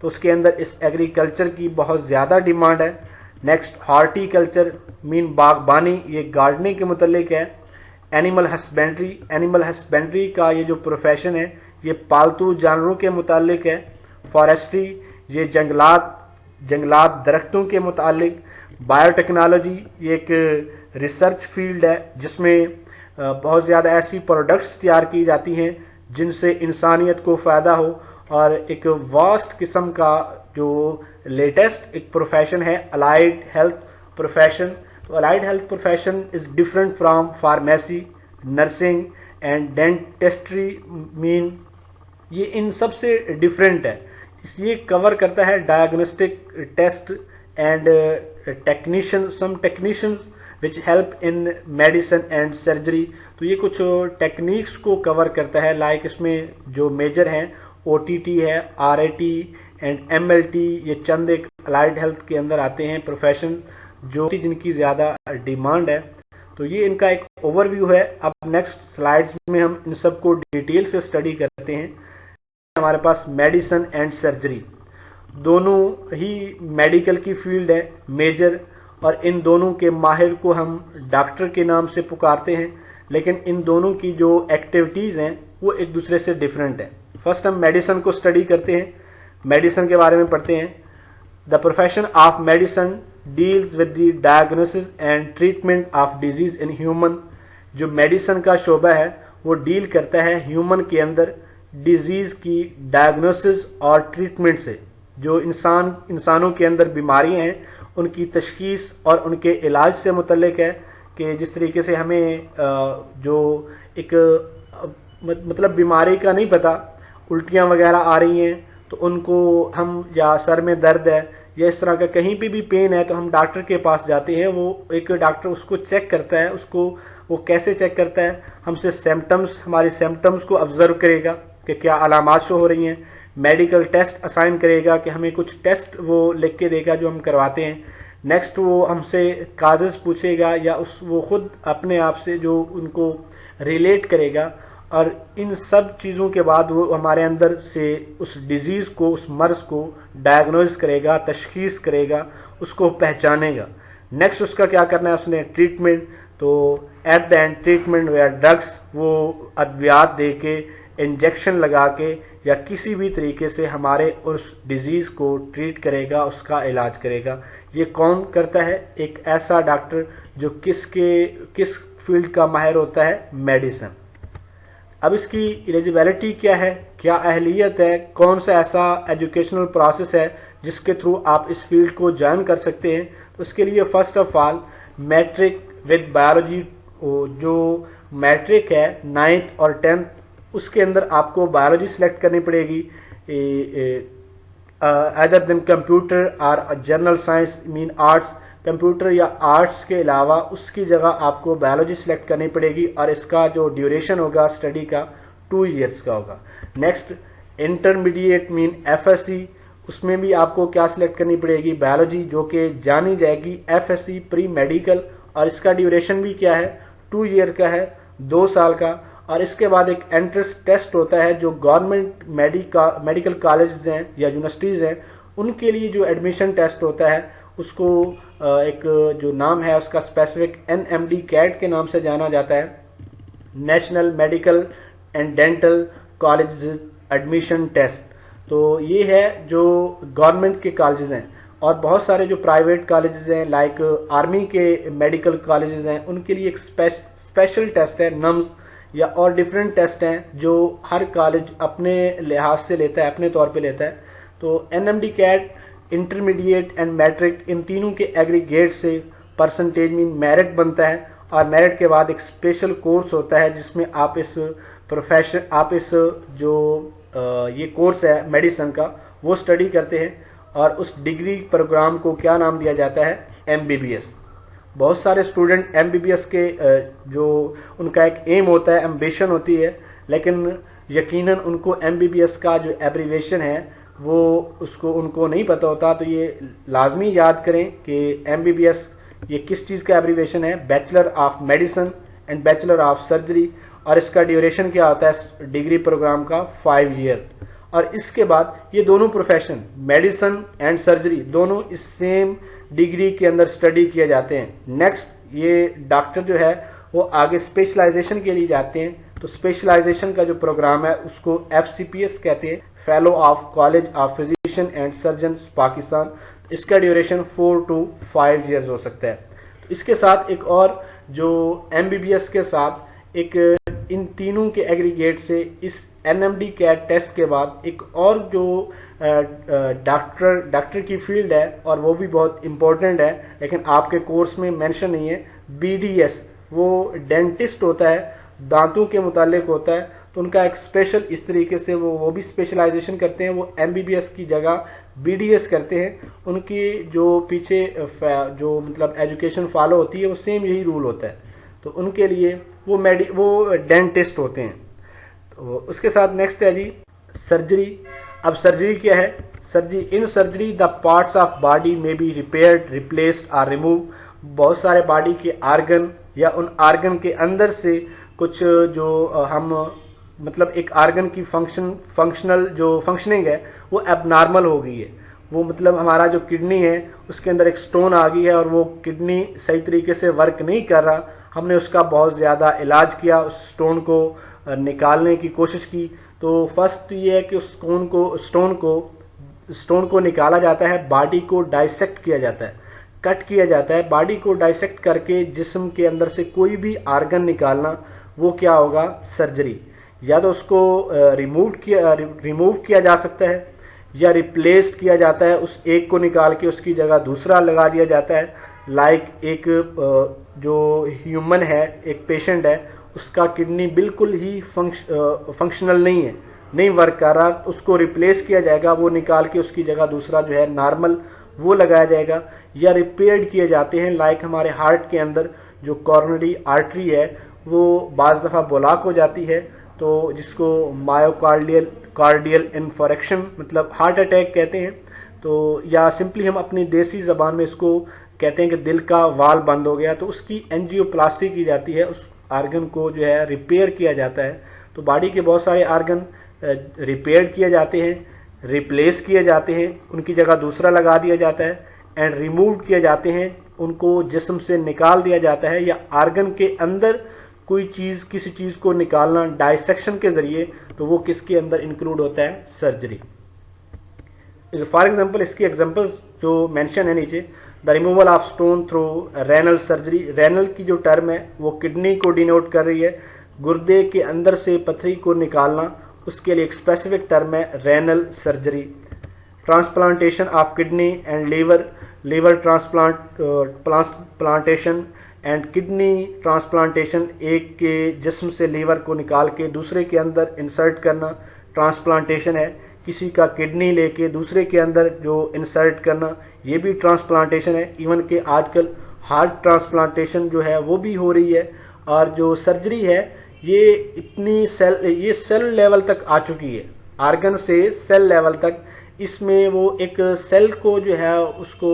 تو اس کے اندر اس ایگریکلچر کی بہت زیادہ ڈیمانڈ ہے. نیکسٹ ہارٹی کلچر مین باغبانی، یہ گارڈننگ کے متعلق ہے. اینیمل ہسبینڈری کا یہ جو پروفیشن ہے یہ پالتو جانوروں کے متعلق ہے. فارسٹری یہ جنگلات درختوں کے متعلق. بایو ٹیکنالوجی یہ ایک ریسرچ فیلڈ ہے جس میں بہت زیادہ ایسی پروڈکٹس تیار کی جاتی ہیں جن سے انسانیت کو فائدہ ہو، اور ایک واسٹ قسم کا جو لیٹسٹ ایک پروفیشن ہے الائیڈ ہیلتھ پروفیشن. تو allied health profession is different from pharmacy, nursing and dentistry. مین یہ ان سب سے ڈفرینٹ ہے، اس لیے کور کرتا ہے diagnostic test and some technicians which help in medicine and surgery. تو یہ کچھ ٹیکنیکس کو کور کرتا ہے، لائک اس میں جو میجر ہیں OTT ہے، RAT اینڈ MLT. یہ چند ایک الائیڈ ہیلتھ کے اندر آتے ہیں پروفیشن جو جن کی زیادہ ڈیمانڈ ہے. تو یہ ان کا ایک اوور ویو ہے. اب نیکسٹ سلائیڈز میں ہم ان سب کو ڈیٹیل سے اسٹڈی کرتے ہیں. ہمارے پاس میڈیسن اینڈ سرجری دونوں ہی میڈیکل کی فیلڈ ہے میجر، اور ان دونوں کے ماہر کو ہم ڈاکٹر کے نام سے پکارتے ہیں، لیکن ان دونوں کی جو ایکٹیویٹیز ہیں وہ ایک دوسرے سے ڈفرینٹ ہیں. فرسٹ ہم میڈیسن کو اسٹڈی کرتے ہیں، میڈیسن کے بارے میں پڑھتے ہیں. The profession of medicine deals with the diagnosis and treatment of disease in human. جو میڈیسن کا شعبہ ہے وہ ڈیل کرتا ہے ہیومن کے اندر ڈیزیز کی ڈائگنوسس اور ٹریٹمنٹ سے. جو انسانوں کے اندر بیماریاں ہیں ان کی تشخیص اور ان کے علاج سے متعلق ہے، کہ جس طریقے سے ہمیں جو ایک مطلب بیماری کا نہیں پتہ، الٹیاں وغیرہ آ رہی ہیں تو ان کو ہم، یا سر میں درد ہے یا اس طرح کا کہیں پہ بھی پین ہے تو ہم ڈاکٹر کے پاس جاتے ہیں. وہ ایک ڈاکٹر اس کو چیک کرتا ہے. اس کو وہ کیسے چیک کرتا ہے؟ ہم سے ہماری سمپٹمز کو آبزرو کرے گا کہ کیا علامات شو ہو رہی ہیں. میڈیکل ٹیسٹ اسائن کرے گا کہ ہمیں کچھ ٹیسٹ وہ لکھ کے دے گا جو ہم کرواتے ہیں. نیکسٹ وہ ہم سے کازز پوچھے گا، یا وہ خود اپنے آپ سے جو ان کو ریلیٹ کرے گا، اور ان سب چیزوں کے بعد وہ ہمارے اندر سے اس ڈیزیز کو، اس مرض کو ڈائگنوز کرے گا، تشخیص کرے گا، اس کو پہچانے گا. نیکسٹ اس کا کیا کرنا ہے؟ اس نے ٹریٹمنٹ. تو at the end treatment were drugs, وہ ادویات دے کے، انجیکشن لگا کے، یا کسی بھی طریقے سے ہمارے اس ڈیزیز کو ٹریٹ کرے گا، اس کا علاج کرے گا. یہ کون کرتا ہے؟ ایک ایسا ڈاکٹر جو کس فیلڈ کا ماہر ہوتا ہے؟ میڈیسن. اب اس کی ایلیجیبلٹی کیا ہے، کیا اہلیت ہے، کون سا ایسا ایجوکیشنل پروسیس ہے جس کے تھرو آپ اس فیلڈ کو جوائن کر سکتے ہیں؟ تو اس کے لیے first of all matric with biology. جو میٹرک ہے 9th اور 10th، اس کے اندر آپ کو بایولوجی سلیکٹ کرنی پڑے گی. ادر دین کمپیوٹر اور جنرل سائنس مین آرٹس، کمپیوٹر یا آرٹس کے علاوہ اس کی جگہ آپ کو بایولوجی سلیکٹ کرنی پڑے گی، اور اس کا جو ڈیوریشن ہوگا اسٹڈی کا 2 ایئرس کا ہوگا. نیکسٹ انٹرمیڈیٹ مین FSc، اس میں بھی آپ کو کیا سلیکٹ کرنی پڑے گی؟ بایولوجی، جو کہ جانی جائے گی FSc پری میڈیکل، اور اس کا ڈیوریشن بھی کیا ہے؟ 2 ایئر کا ہے، 2 سال کا. اور اس کے بعد ایک انٹرنس ٹیسٹ ہوتا ہے جو گورنمنٹ میڈیکل کالجز ہیں یا یونیورسٹیز ہیں ان کے لیے جو ایڈمیشن ٹیسٹ ہوتا ہے، اس کو ایک جو نام ہے اس کا اسپیسیفک NMD CAT کے نام سے جانا جاتا ہے، national medical and dental colleges admission test. تو یہ ہے جو گورنمنٹ کے کالجز ہیں. اور بہت سارے جو پرائیویٹ کالجز ہیں لائک آرمی کے میڈیکل کالجز ہیں، ان کے لیے ایک اسپیشل ٹیسٹ ہے NUMS، یا اور ڈفرینٹ ٹیسٹ ہیں جو ہر کالج اپنے لحاظ سے لیتا ہے، اپنے طور پہ لیتا ہے. تو NMD CAT، intermediate and matric, ان تینوں کے ایگریگیٹ سے پرسنٹیج میں میرٹ بنتا ہے، اور میرٹ کے بعد ایک اسپیشل کورس ہوتا ہے جس میں آپ اس جو یہ کورس ہے میڈیسن کا وہ اسٹڈی کرتے ہیں، اور اس ڈگری پروگرام کو کیا نام دیا جاتا ہے؟ MBBS. بہت سارے اسٹوڈنٹ MBBS کے جو ان کا ایک ایم ہوتا ہے، ایمبیشن ہوتی ہے، لیکن یقیناً ان کو MBBS کا جو ایبریویشن ہے وہ ان کو نہیں پتہ ہوتا. تو یہ لازمی یاد کریں کہ MBBS یہ کس چیز کا ایبریویشن ہے؟ Bachelor of medicine and bachelor of surgery. اور اس کا ڈیوریشن کیا ہوتا ہے ڈگری پروگرام کا؟ 5 ایئر. اور اس کے بعد یہ دونوں پروفیشن میڈیسن اینڈ سرجری دونوں اس سیم ڈگری کے اندر اسٹڈی کیے جاتے ہیں. نیکسٹ یہ ڈاکٹر جو ہے وہ آگے اسپیشلائزیشن کے لیے جاتے ہیں. تو اسپیشلائزیشن کا جو پروگرام ہے اس کو FCPS کہتے ہیں, fellow of college of physician and surgeons Pakistan. اس کا ڈیوریشن 4 to 5 ایئرز ہو سکتا ہے. اس کے ساتھ ایک اور جو MBBS کے ساتھ ایک ان تینوں کے ایگریگیٹ سے اس NMD CAT ٹیسٹ کے بعد ایک اور جو ڈاکٹر کی فیلڈ ہے اور وہ بھی بہت امپورٹنٹ ہے لیکن آپ کے کورس میں مینشن نہیں ہے, BDS وہ ڈینٹسٹ ہوتا ہے, دانتوں کے متعلق ہوتا ہے. تو ان کا ایک اسپیشل اس طریقے سے وہ بھی اسپیشلائزیشن کرتے ہیں, وہ MBBS کی جگہ BDS کرتے ہیں. ان کی جو پیچھے جو مطلب ایجوکیشن فالو ہوتی ہے وہ سیم یہی رول ہوتا ہے. تو ان کے لیے وہ ڈینٹسٹ ہوتے ہیں. تو اس کے ساتھ نیکسٹ ہے جی سرجری. اب سرجری کیا ہے؟ In surgery the parts of body may be repaired, replaced اور ریموو. بہت سارے باڈی کے آرگن یا ان آرگن کے اندر سے کچھ جو ہم مطلب ایک آرگن کی فنکشنل جو فنکشننگ ہے وہ اب نارمل ہو گئی ہے. وہ مطلب ہمارا جو کڈنی ہے اس کے اندر ایک سٹون آ گئی ہے اور وہ کڈنی صحیح طریقے سے ورک نہیں کر رہا. ہم نے اس کا بہت زیادہ علاج کیا, اس سٹون کو نکالنے کی کوشش کی. تو فرسٹ یہ ہے کہ اس سٹون کو نکالا جاتا ہے, باڈی کو ڈائسیکٹ کیا جاتا ہے, کٹ کیا جاتا ہے. باڈی کو ڈائسیکٹ کر کے جسم کے اندر سے کوئی بھی آرگن نکالنا وہ کیا ہوگا؟ سرجری. یا تو اس کو ریموو کیا جا سکتا ہے یا ریپلیس کیا جاتا ہے, اس ایک کو نکال کے اس کی جگہ دوسرا لگا دیا جاتا ہے. لائک ایک جو ہیومن ہے, ایک پیشنٹ ہے, اس کا کڈنی بالکل ہی فنکشنل نہیں ہے, نہیں ورک کر رہا, اس کو ریپلیس کیا جائے گا, وہ نکال کے اس کی جگہ دوسرا جو ہے نارمل وہ لگایا جائے گا. یا ریپیئرڈ کیے جاتے ہیں, لائک ہمارے ہارٹ کے اندر جو کورنری آرٹری ہے وہ بعض دفعہ بلاک ہو جاتی ہے, تو جس کو مایوکارڈیل انفارکشن مطلب ہارٹ اٹیک کہتے ہیں. تو یا سمپلی ہم اپنی دیسی زبان میں اس کو کہتے ہیں کہ دل کا وال بند ہو گیا, تو اس کی اینجیوپلاسٹی کی جاتی ہے, اس آرگن کو جو ہے ریپیئر کیا جاتا ہے. تو باڈی کے بہت سارے آرگن ریپیئر کیے جاتے ہیں, ریپلیس کیے جاتے ہیں, ان کی جگہ دوسرا لگا دیا جاتا ہے, اینڈ ریموو کیے جاتے ہیں, ان کو جسم سے نکال دیا جاتا ہے. یا آرگن کے اندر کوئی چیز کسی چیز کو نکالنا ڈائسیکشن کے ذریعے, تو وہ کس کے اندر انکلوڈ ہوتا ہے؟ سرجری. فار ایگزامپل اس کی ایگزامپلس جو مینشن ہے نیچے, the removal of stone through renal surgery. Renal کی جو ٹرم ہے وہ کڈنی کو ڈینوٹ کر رہی ہے, گردے کے اندر سے پتھری کو نکالنا, اس کے لیے ایک اسپیسیفک ٹرم ہے renal surgery. Transplantation of kidney and liver transplantation and kidney transplantation, ایک کے جسم سے لیور کو نکال کے دوسرے کے اندر انسرٹ کرنا ٹرانسپلانٹیشن ہے. کسی کا کڈنی لے کے دوسرے کے اندر جو انسرٹ کرنا یہ بھی ٹرانسپلانٹیشن ہے. ایون کہ آج کل ہارٹ ٹرانسپلانٹیشن جو ہے وہ بھی ہو رہی ہے. اور جو سرجری ہے یہ سیل لیول تک آ چکی ہے, آرگن سے سیل لیول تک. اس میں وہ ایک سیل کو جو ہے اس کو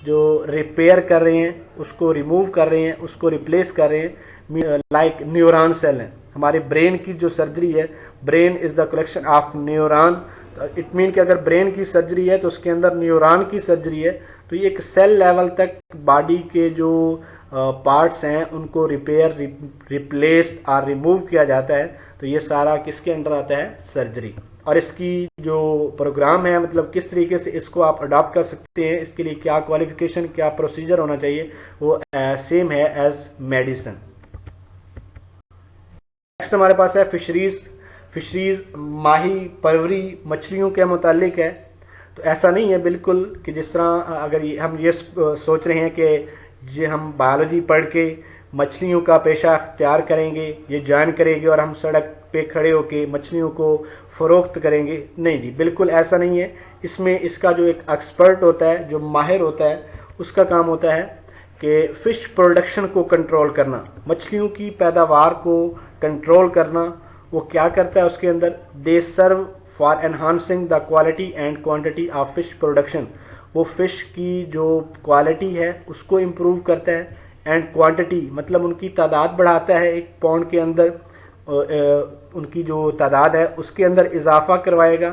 جو ریپیئر کر رہے ہیں, اس کو ریموو کر رہے ہیں, اس کو ریپلیس کر رہے ہیں, لائک نیوران سیل ہیں. ہمارے برین کی جو سرجری ہے, brain is the collection of neuron. It mean کہ اگر برین کی سرجری ہے تو اس کے اندر نیوران کی سرجری ہے. تو یہ ایک سیل لیول تک باڈی کے جو پارٹس ہیں ان کو ریپیئر, ریپلیس اور ریموو کیا جاتا ہے. تو یہ سارا کس کے انڈر آتا ہے؟ سرجری. اور اس کی جو پروگرام ہے مطلب کس طریقے سے اس کو آپ اڈاپٹ کر سکتے ہیں, اس کے لیے کیا کوالیفیکیشن کیا پروسیجر ہونا چاہیے, وہ سیم ہے ایز میڈیسن. نیکسٹ ہمارے پاس ہے فشریز ماہی پروری مچھلیوں کے متعلق ہے. تو ایسا نہیں ہے بالکل کہ جس طرح اگر ہم یہ سوچ رہے ہیں کہ یہ ہم بایولوجی پڑھ کے مچھلیوں کا پیشہ اختیار کریں گے, یہ جوائن کریں گے اور ہم سڑک پہ کھڑے ہو کے مچھلیوں کو فروخت کریں گے. نہیں جی, بالکل ایسا نہیں ہے. اس میں اس کا جو ایک ایکسپرٹ ہوتا ہے, جو ماہر ہوتا ہے, اس کا کام ہوتا ہے کہ فش پروڈکشن کو کنٹرول کرنا, مچھلیوں کی پیداوار کو کنٹرول کرنا. وہ کیا کرتا ہے اس کے اندر؟ They serve for enhancing the quality and quantity of fish production. وہ فش کی جو کوالٹی ہے اس کو امپروو کرتا ہے, اینڈ کوانٹٹی مطلب ان کی تعداد بڑھاتا ہے. ایک پونڈ کے اندر ان کی جو تعداد ہے اس کے اندر اضافہ کروائے گا.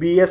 BS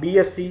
BSc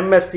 MSc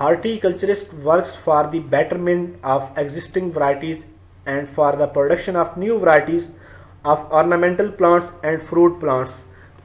Horticulturist works for the betterment of existing varieties and for the production of new varieties of ornamental plants and fruit plants.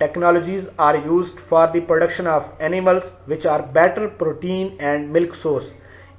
technologies are used for the production of animals which are better protein and milk source।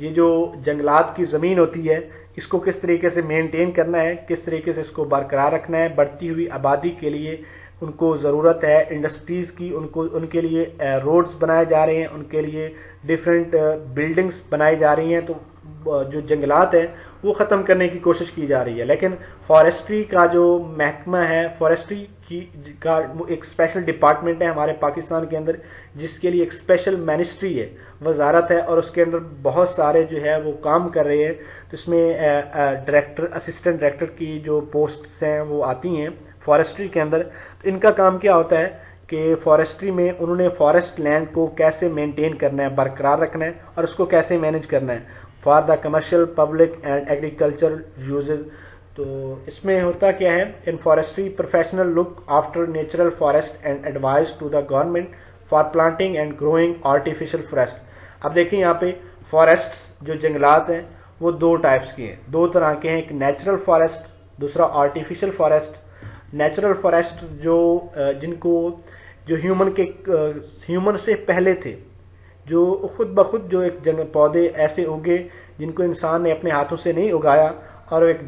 یہ جو جنگلات کی زمین ہوتی ہے اس کو کس طریقے سے مینٹین کرنا ہے، کس طریقے سے اس کو برقرار رکھنا ہے. بڑھتی ہوئی آبادی کے لیے ان کو ضرورت ہے انڈسٹریز کی، ان کے لیے روڈز بنائے جا رہے ہیں، ان کے لیے ڈفرینٹ بلڈنگز بنائی جا رہی ہیں. تو جو جنگلات ہیں وہ ختم کرنے کی کوشش کی جا رہی ہے. لیکن فارسٹری کا جو محکمہ ہے، فارسٹری کا ایک اسپیشل ڈپارٹمنٹ ہے ہمارے پاکستان کے اندر، جس کے لیے ایک اسپیشل منسٹری ہے، وزارت ہے، اور اس کے اندر بہت سارے جو ہے وہ کام کر رہے ہیں. تو اس میں ڈائریکٹر، اسسٹنٹ ڈائریکٹر کی جو پوسٹس ہیں وہ آتی ہیں فارسٹری کے اندر. تو ان کا کام کیا ہوتا ہے کہ فارسٹری میں انہوں نے فارسٹ لینڈ کو کیسے مینٹین کرنا ہے، برقرار رکھنا ہے، اور اس کو کیسے مینیج کرنا ہے for the commercial public and agriculture uses. تو اس میں ہوتا کیا ہے، in forestry professional look after natural forest and advise to the government for planting and growing artificial forest. اب دیکھیں یہاں پہ فارسٹس جو جنگلات ہیں وہ دو ٹائپس کے ہیں، دو طرح کے ہیں، ایک نیچرل فارسٹ، دوسرا آرٹیفیشل فارسٹ. نیچرل فارسٹ جن کو جو ہیومن سے پہلے تھے، جو خود بخود جو ایک پودے ایسے اگے جن کو انسان نے اپنے ہاتھوں سے نہیں اگایا اور ایک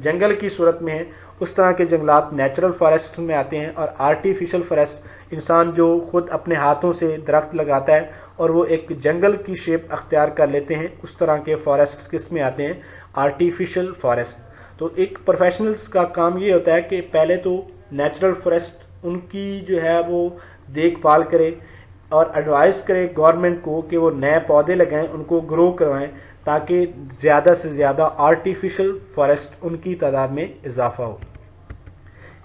جنگل کی صورت میں ہے، اس طرح کے جنگلات نیچرل فارسٹ میں آتے ہیں. اور آرٹیفیشل فارسٹ انسان جو خود اپنے ہاتھوں سے درخت لگاتا ہے اور وہ ایک جنگل کی شیپ اختیار کر لیتے ہیں، اس طرح کے فارسٹ کس میں آتے ہیں، آرٹیفیشل فارسٹ. تو ایک پروفیشنلز کا کام یہ ہوتا ہے کہ پہلے تو نیچرل فارسٹ ان کی جو ہے وہ دیکھ بھال کرے اور ایڈوائز کرے گورنمنٹ کو کہ وہ نئے پودے لگائیں، ان کو گرو کروائیں تاکہ زیادہ سے زیادہ آرٹیفیشل فارسٹ ان کی تعداد میں اضافہ ہو.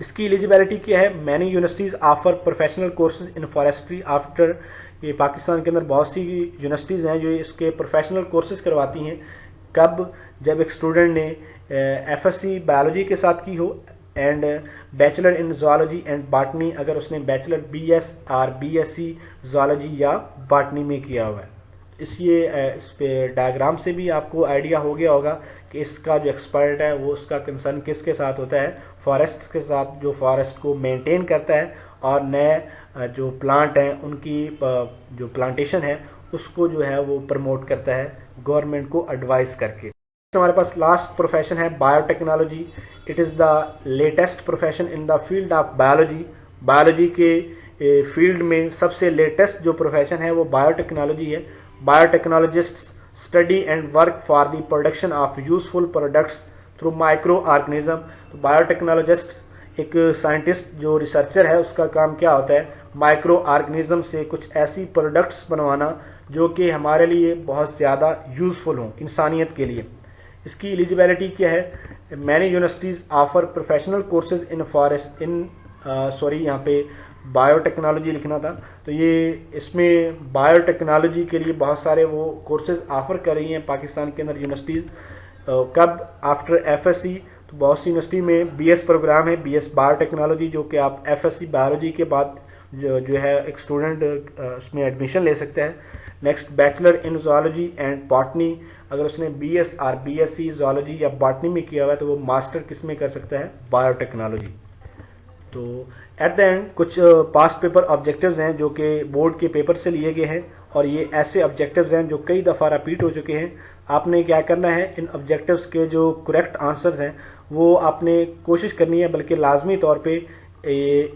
اس کی ایلیجیبلٹی کیا ہے؟ Many universities offer professional courses in forestry after. یہ پاکستان کے اندر بہت سی یونیورسٹیز ہیں جو اس کے پروفیشنل کورسز کرواتی ہیں. کب؟ جب ایک اسٹوڈنٹ نے ایف ایس سی بایولوجی کے ساتھ کی ہو and bachelor in zoology and botany, اگر اس نے بیچلر بی ایس اور بی ایس سی زوالوجی یا باٹنی میں کیا ہوا ہے. اس پہ ڈائیگرام سے بھی آپ کو آئیڈیا ہو گیا ہوگا کہ اس کا جو ایکسپرٹ ہے وہ اس کا کنسرن کس کے ساتھ ہوتا ہے، فارسٹ کے ساتھ، جو فارسٹ کو مینٹین کرتا ہے اور نئے جو پلانٹ ہیں ان کی جو پلانٹیشن ہے اس کو جو ہے وہ پروموٹ کرتا ہے گورنمنٹ کو ایڈوائز کر کے. ہمارے پاس لاسٹ پروفیشن ہے bio technology. It is the latest profession in the field of biology. Biology کے فیلڈ میں سب سے لیٹسٹ جو پروفیشن ہے وہ بایو ٹیکنالوجی ہے. Bio technologist study and work for the production of useful products through micro organism. تو bio technologist ایک scientist جو ریسرچر ہے اس کا کام کیا ہوتا ہے، مائکرو آرگنیزم سے کچھ ایسی پروڈکٹس بنوانا جو کہ ہمارے لیے بہت زیادہ یوزفل ہوں انسانیت کے لیے. اس کی ایلیجیبلٹی کیا ہے؟ Many universities offer professional courses یہاں پہ بایو ٹیکنالوجی لکھنا تھا، تو یہ اس میں بایو ٹیکنالوجی کے لیے بہت سارے وہ کورسز آفر کر رہی ہیں پاکستان کے اندر یونیورسٹیز. کب؟ After F S C. تو بہت سی یونیورسٹی میں بی ایس پروگرام ہے، بی ایس بایو ٹیکنالوجی، جو کہ آپ ایف ایس سی بایولوجی کے بعد جو ہے ایک اسٹوڈنٹ اس میں ایڈمیشن لے سکتا ہے. Next bachelor in zoology and botany. اگر اس نے بی ایس اور بی ایس سی زوالوجی یا باٹنی میں کیا ہوا ہے تو وہ ماسٹر کس میں کر سکتا ہے، بایو ٹیکنالوجی. تو ایٹ دا اینڈ کچھ پاسٹ پیپر آبجیکٹیوز ہیں جو کہ بورڈ کے پیپر سے لیے گئے ہیں، اور یہ ایسے آبجیکٹیوز ہیں جو کئی دفعہ ریپیٹ ہو چکے ہیں. آپ نے کیا کرنا ہے، ان آبجیکٹیوز کے جو کریکٹ آنسرز ہیں وہ آپ نے کوشش کرنی ہے، بلکہ لازمی طور پہ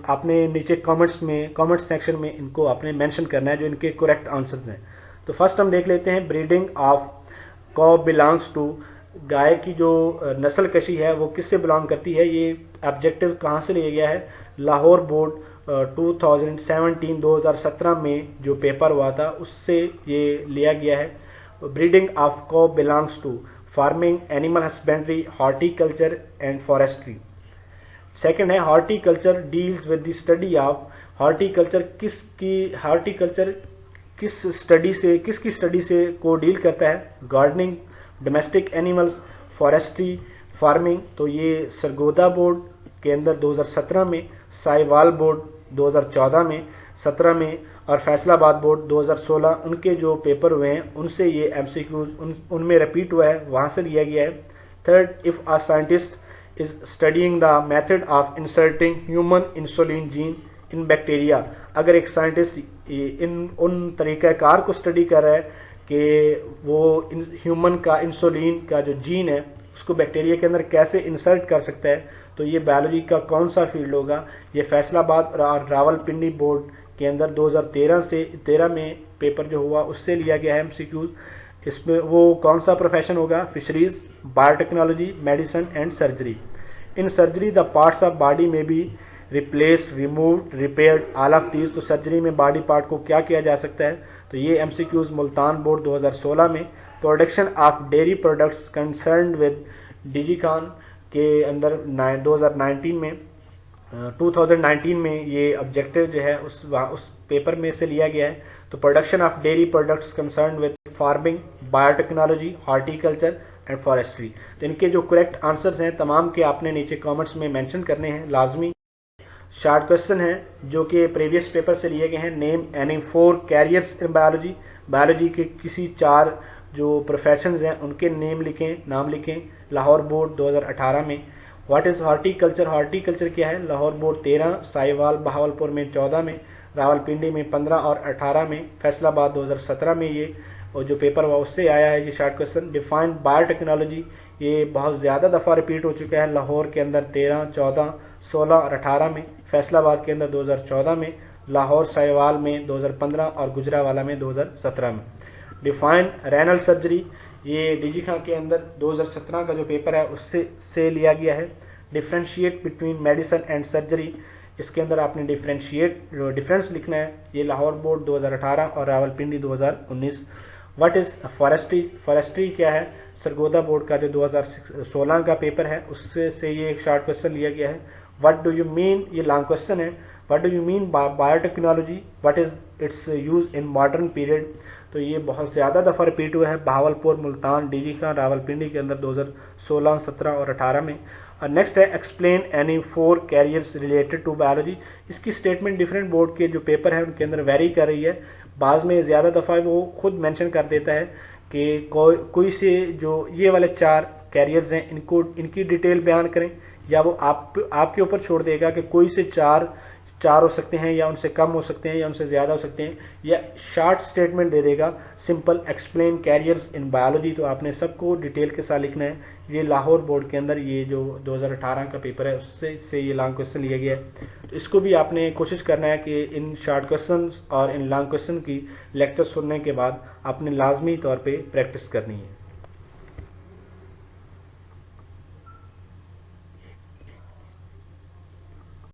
آپ نے نیچے کامنٹ سیکشن میں ان کو آپ نے مینشن کرنا ہے جو ان کے کریکٹ آنسرز ہیں. تو فرسٹ ہم دیکھ لیتے ہیں بریڈنگ آف کو بلانگس ٹو. گائے کی جو نسل کشی ہے وہ کس سے بلانگ کرتی ہے؟ یہ آبجیکٹیو کہاں سے لیا گیا ہے؟ لاہور بورڈ 2017 میں جو پیپر ہوا تھا اس سے یہ لیا گیا ہے. بریڈنگ آف کو belongs to farming, animal husbandry, horticulture and forestry. Second ہے horticulture deals with the study of. Horticulture کس کی اسٹڈی سے کو ڈیل کرتا ہے؟ Gardening, domestic animals, forestry, farming. تو یہ سرگودا بورڈ کے اندر 2017 میں، سائیوال بورڈ 2014 میں 17 میں، اور فیصل آباد بورڈ 2016 ان کے جو پیپر ہوئے ہیں ان سے یہ ایم سی کیوز ان میں ریپیٹ ہوا ہے، وہاں سے لیا گیا ہے. Third, if a scientist is studying the method of inserting human insulin gene in bacteria. اگر ایک سائنٹسٹ ان طریقہ کار کو اسٹڈی کر رہا ہے کہ وہ ہیومن کا انسولین کا جو جین ہے اس کو بیکٹیریا کے اندر کیسے انسرٹ کر سکتا ہے، تو یہ بایولوجی کا کون سا فیلڈ ہوگا. یہ فیصل آباد اور راول پنڈی بورڈ کے اندر 2013 میں پیپر جو ہوا اس سے لیا گیا ہے ایم سی کیوز. اس میں وہ کون سا پروفیشن ہوگا؟ Fisheries, biotechnology, medicine and surgery. In surgery the parts of body may be replaced, removed, repaired, all of these. تو سرجری میں باڈی پارٹ کو کیا کیا جا سکتا ہے؟ تو یہ M C Qs Multan board 2016 میں. Production of dairy products concerned with DG Khan کے اندر 2019 میں یہ آبجیکٹو جو ہے اس پیپر میں سے لیا گیا ہے. تو production of dairy products concerned with farming, bio technology, horticulture and forestry. تو ان کے جو کریکٹ آنسرز ہیں تمام کے آپ نے نیچے کامنٹس میں مینشن کرنے ہیں لازمی. شارٹ کوشچن ہیں جو کہ پریویس پیپر سے لیے گئے ہیں. نیم اینی 4 کیریئرس ان بایولوجی. بایولوجی کے کسی 4 جو پروفیشنز ہیں ان کے نام لکھیں. لاہور بورڈ 2018 میں. What is horticulture? ہارٹیکلچر کیا ہے؟ لاہور بورڈ 13، سائیوال بہاولپور میں 14 میں، راول پنڈی میں 15 اور 18 میں، فیصل آباد 2017 میں یہ اور جو پیپر ہوا اس سے آیا ہے یہ short question. Define bio technology, یہ بہت زیادہ دفعہ ریپیٹ ہو چکا ہے. لاہور کے اندر 13، 14، 16 اور 18 میں، فیصل آباد کے اندر 2014 میں، لاہور سائیوال میں 2015 اور گجرانوالہ میں 2017 میں. ڈیفائن رینل سرجری، یہ ڈیجی خان کے اندر 2017 کا جو پیپر ہے اس سے لیا گیا ہے. Differentiate between medicine and surgery, اس کے اندر آپ نے ڈفرینس لکھنا ہے. یہ لاہور بورڈ 2018 اور Rawal Pindi 2019. What is forestry? Forestry کیا ہے؟ سرگودا بورڈ کا جو 2016 کا پیپر ہے اس سے یہ ایک شارٹ کوشچن لیا گیا ہے. What do you mean? یہ لانگ کوشچن ہے. What do you mean biotechnology? What is its use in modern period? تو یہ بہت زیادہ دفعہ ریپیٹ ہوا ہے. بہاولپور، ملتان، ڈیجی خان، راول پنڈی کے اندر 2016، 17 اور 18 میں. اور نیکسٹ ہے explain any 4 careers related to biology. اس کی اسٹیٹمنٹ ڈفرینٹ بورڈ کے جو پیپر ہیں ان کے اندر ویری کر رہی ہے. بعض میں زیادہ دفعہ وہ خود مینشن کر دیتا ہے کہ کوئی سے جو یہ والے 4 کیریئرز ہیں ان کی ڈیٹیل بیان کریں، یا وہ آپ کے اوپر چھوڑ دے گا کہ کوئی سے 4 ہو سکتے ہیں یا ان سے کم ہو سکتے ہیں یا ان سے زیادہ ہو سکتے ہیں، یا شارٹ اسٹیٹمنٹ دے دے گا سمپل ایکسپلین کیریئرز ان بایولوجی. تو آپ نے سب کو ڈیٹیل کے ساتھ لکھنا ہے. یہ لاہور بورڈ کے اندر یہ جو 2018 کا پیپر ہے اس سے یہ لانگ کوشچن لیا گیا ہے. تو اس کو بھی آپ نے کوشش کرنا ہے کہ ان شارٹ کوشچنز اور ان لانگ کوشچن کی لیکچر سننے کے بعد آپ نے لازمی طور پہ پریکٹس کرنی ہے.